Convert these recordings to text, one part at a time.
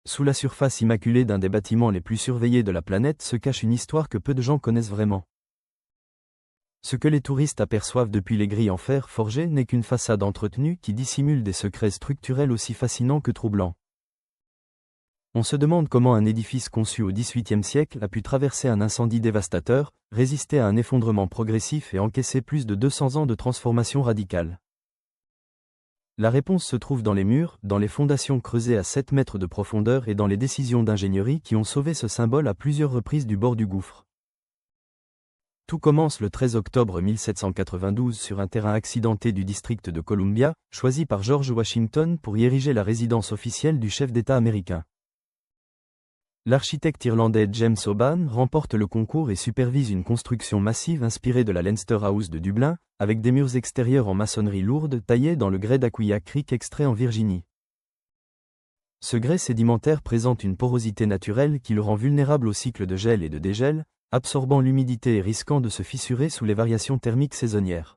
Sous la surface immaculée d'un des bâtiments les plus surveillés de la planète se cache une histoire que peu de gens connaissent vraiment. Ce que les touristes aperçoivent depuis les grilles en fer forgé n'est qu'une façade entretenue qui dissimule des secrets structurels aussi fascinants que troublants. On se demande comment un édifice conçu au XVIIIe siècle a pu traverser un incendie dévastateur, résister à un effondrement progressif et encaisser plus de 200 ans de transformation radicale. La réponse se trouve dans les murs, dans les fondations creusées à 7 mètres de profondeur et dans les décisions d'ingénierie qui ont sauvé ce symbole à plusieurs reprises du bord du gouffre. Tout commence le 13 octobre 1792 sur un terrain accidenté du district de Columbia, choisi par George Washington pour y ériger la résidence officielle du chef d'État américain. L'architecte irlandais James Hoban remporte le concours et supervise une construction massive inspirée de la Leinster House de Dublin, avec des murs extérieurs en maçonnerie lourde taillés dans le grès d'Aquia Creek extrait en Virginie. Ce grès sédimentaire présente une porosité naturelle qui le rend vulnérable au cycle de gel et de dégel, absorbant l'humidité et risquant de se fissurer sous les variations thermiques saisonnières.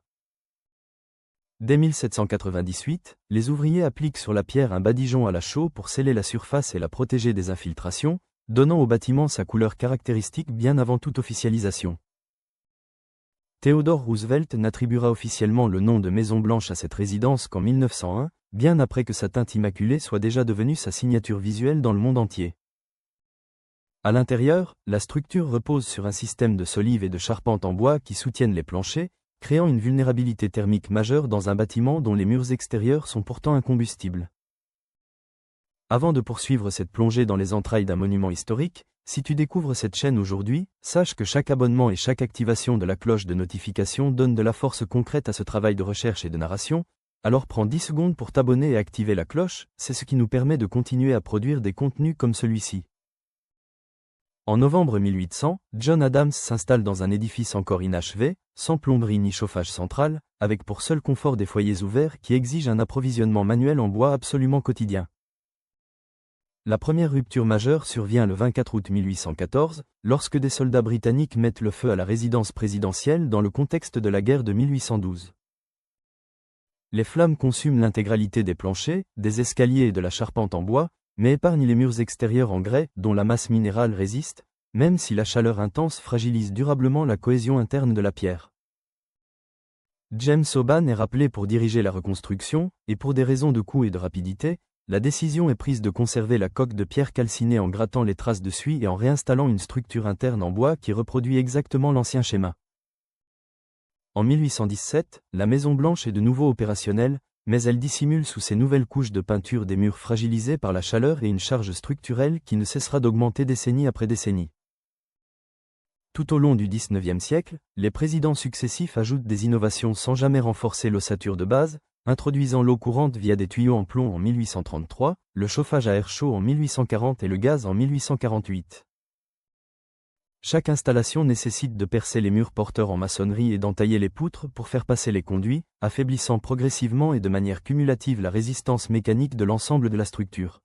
Dès 1798, les ouvriers appliquent sur la pierre un badigeon à la chaux pour sceller la surface et la protéger des infiltrations, donnant au bâtiment sa couleur caractéristique bien avant toute officialisation. Theodore Roosevelt n'attribuera officiellement le nom de Maison Blanche à cette résidence qu'en 1901, bien après que sa teinte immaculée soit déjà devenue sa signature visuelle dans le monde entier. À l'intérieur, la structure repose sur un système de solives et de charpentes en bois qui soutiennent les planchers, créant une vulnérabilité thermique majeure dans un bâtiment dont les murs extérieurs sont pourtant incombustibles. Avant de poursuivre cette plongée dans les entrailles d'un monument historique, si tu découvres cette chaîne aujourd'hui, sache que chaque abonnement et chaque activation de la cloche de notification donne de la force concrète à ce travail de recherche et de narration, alors prends 10 secondes pour t'abonner et activer la cloche, c'est ce qui nous permet de continuer à produire des contenus comme celui-ci. En novembre 1800, John Adams s'installe dans un édifice encore inachevé, sans plomberie ni chauffage central, avec pour seul confort des foyers ouverts qui exigent un approvisionnement manuel en bois absolument quotidien. La première rupture majeure survient le 24 août 1814, lorsque des soldats britanniques mettent le feu à la résidence présidentielle dans le contexte de la guerre de 1812. Les flammes consument l'intégralité des planchers, des escaliers et de la charpente en bois, mais épargnent les murs extérieurs en grès, dont la masse minérale résiste, même si la chaleur intense fragilise durablement la cohésion interne de la pierre. James Hoban est rappelé pour diriger la reconstruction, et pour des raisons de coût et de rapidité, la décision est prise de conserver la coque de pierre calcinée en grattant les traces de suie et en réinstallant une structure interne en bois qui reproduit exactement l'ancien schéma. En 1817, la Maison Blanche est de nouveau opérationnelle, mais elle dissimule sous ses nouvelles couches de peinture des murs fragilisés par la chaleur et une charge structurelle qui ne cessera d'augmenter décennie après décennie. Tout au long du XIXe siècle, les présidents successifs ajoutent des innovations sans jamais renforcer l'ossature de base, introduisant l'eau courante via des tuyaux en plomb en 1833, le chauffage à air chaud en 1840 et le gaz en 1848. Chaque installation nécessite de percer les murs porteurs en maçonnerie et d'entailler les poutres pour faire passer les conduits, affaiblissant progressivement et de manière cumulative la résistance mécanique de l'ensemble de la structure.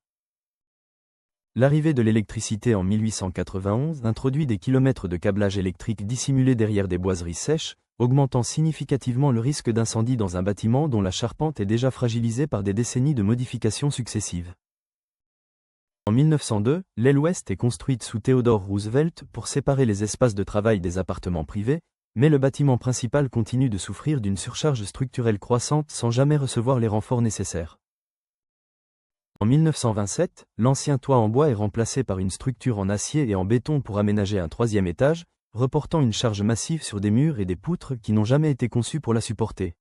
L'arrivée de l'électricité en 1891 introduit des kilomètres de câblage électrique dissimulés derrière des boiseries sèches, augmentant significativement le risque d'incendie dans un bâtiment dont la charpente est déjà fragilisée par des décennies de modifications successives. En 1902, l'aile ouest est construite sous Theodore Roosevelt pour séparer les espaces de travail des appartements privés, mais le bâtiment principal continue de souffrir d'une surcharge structurelle croissante sans jamais recevoir les renforts nécessaires. En 1927, l'ancien toit en bois est remplacé par une structure en acier et en béton pour aménager un troisième étage, reportant une charge massive sur des murs et des poutres qui n'ont jamais été conçus pour la supporter.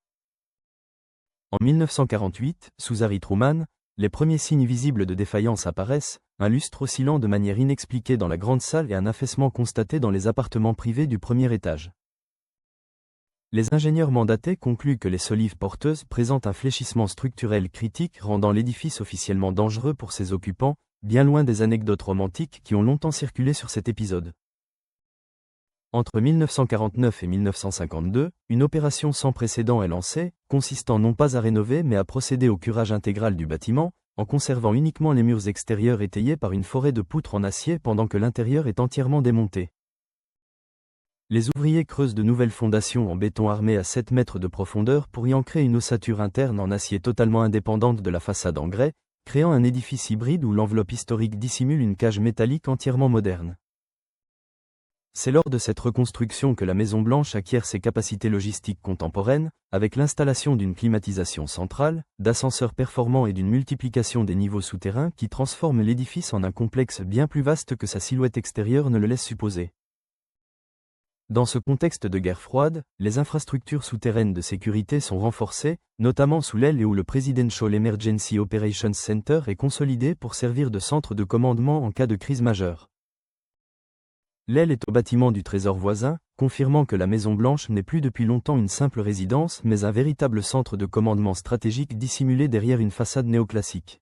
En 1948, sous Harry Truman, les premiers signes visibles de défaillance apparaissent, un lustre oscillant de manière inexpliquée dans la grande salle et un affaissement constaté dans les appartements privés du premier étage. Les ingénieurs mandatés concluent que les solives porteuses présentent un fléchissement structurel critique rendant l'édifice officiellement dangereux pour ses occupants, bien loin des anecdotes romantiques qui ont longtemps circulé sur cet épisode. Entre 1949 et 1952, une opération sans précédent est lancée, consistant non pas à rénover mais à procéder au curage intégral du bâtiment, en conservant uniquement les murs extérieurs étayés par une forêt de poutres en acier pendant que l'intérieur est entièrement démonté. Les ouvriers creusent de nouvelles fondations en béton armé à 7 mètres de profondeur pour y ancrer une ossature interne en acier totalement indépendante de la façade en grès, créant un édifice hybride où l'enveloppe historique dissimule une cage métallique entièrement moderne. C'est lors de cette reconstruction que la Maison-Blanche acquiert ses capacités logistiques contemporaines, avec l'installation d'une climatisation centrale, d'ascenseurs performants et d'une multiplication des niveaux souterrains qui transforment l'édifice en un complexe bien plus vaste que sa silhouette extérieure ne le laisse supposer. Dans ce contexte de guerre froide, les infrastructures souterraines de sécurité sont renforcées, notamment sous l'aile et où le Presidential Emergency Operations Center est consolidé pour servir de centre de commandement en cas de crise majeure. L'aile est au bâtiment du Trésor voisin, confirmant que la Maison-Blanche n'est plus depuis longtemps une simple résidence mais un véritable centre de commandement stratégique dissimulé derrière une façade néoclassique.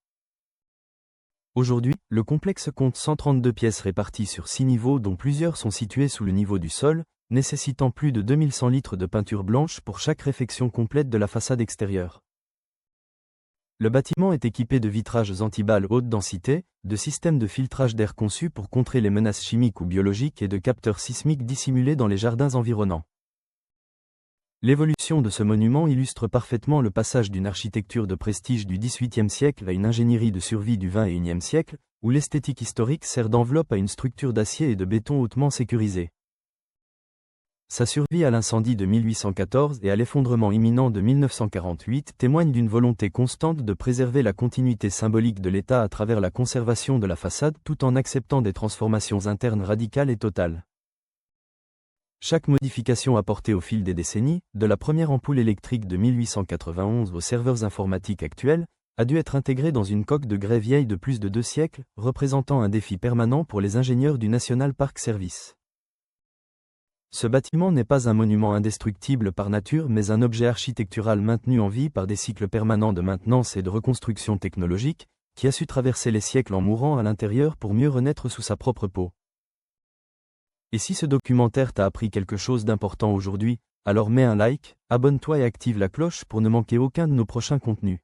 Aujourd'hui, le complexe compte 132 pièces réparties sur 6 niveaux dont plusieurs sont situées sous le niveau du sol, nécessitant plus de 2100 litres de peinture blanche pour chaque réfection complète de la façade extérieure. Le bâtiment est équipé de vitrages antiballes haute densité, de systèmes de filtrage d'air conçus pour contrer les menaces chimiques ou biologiques et de capteurs sismiques dissimulés dans les jardins environnants. L'évolution de ce monument illustre parfaitement le passage d'une architecture de prestige du XVIIIe siècle à une ingénierie de survie du XXIe siècle, où l'esthétique historique sert d'enveloppe à une structure d'acier et de béton hautement sécurisée. Sa survie à l'incendie de 1814 et à l'effondrement imminent de 1948 témoigne d'une volonté constante de préserver la continuité symbolique de l'État à travers la conservation de la façade tout en acceptant des transformations internes radicales et totales. Chaque modification apportée au fil des décennies, de la première ampoule électrique de 1891 aux serveurs informatiques actuels, a dû être intégrée dans une coque de grès vieille de plus de 2 siècles, représentant un défi permanent pour les ingénieurs du National Park Service. Ce bâtiment n'est pas un monument indestructible par nature mais un objet architectural maintenu en vie par des cycles permanents de maintenance et de reconstruction technologique, qui a su traverser les siècles en mourant à l'intérieur pour mieux renaître sous sa propre peau. Et si ce documentaire t'a appris quelque chose d'important aujourd'hui, alors mets un like, abonne-toi et active la cloche pour ne manquer aucun de nos prochains contenus.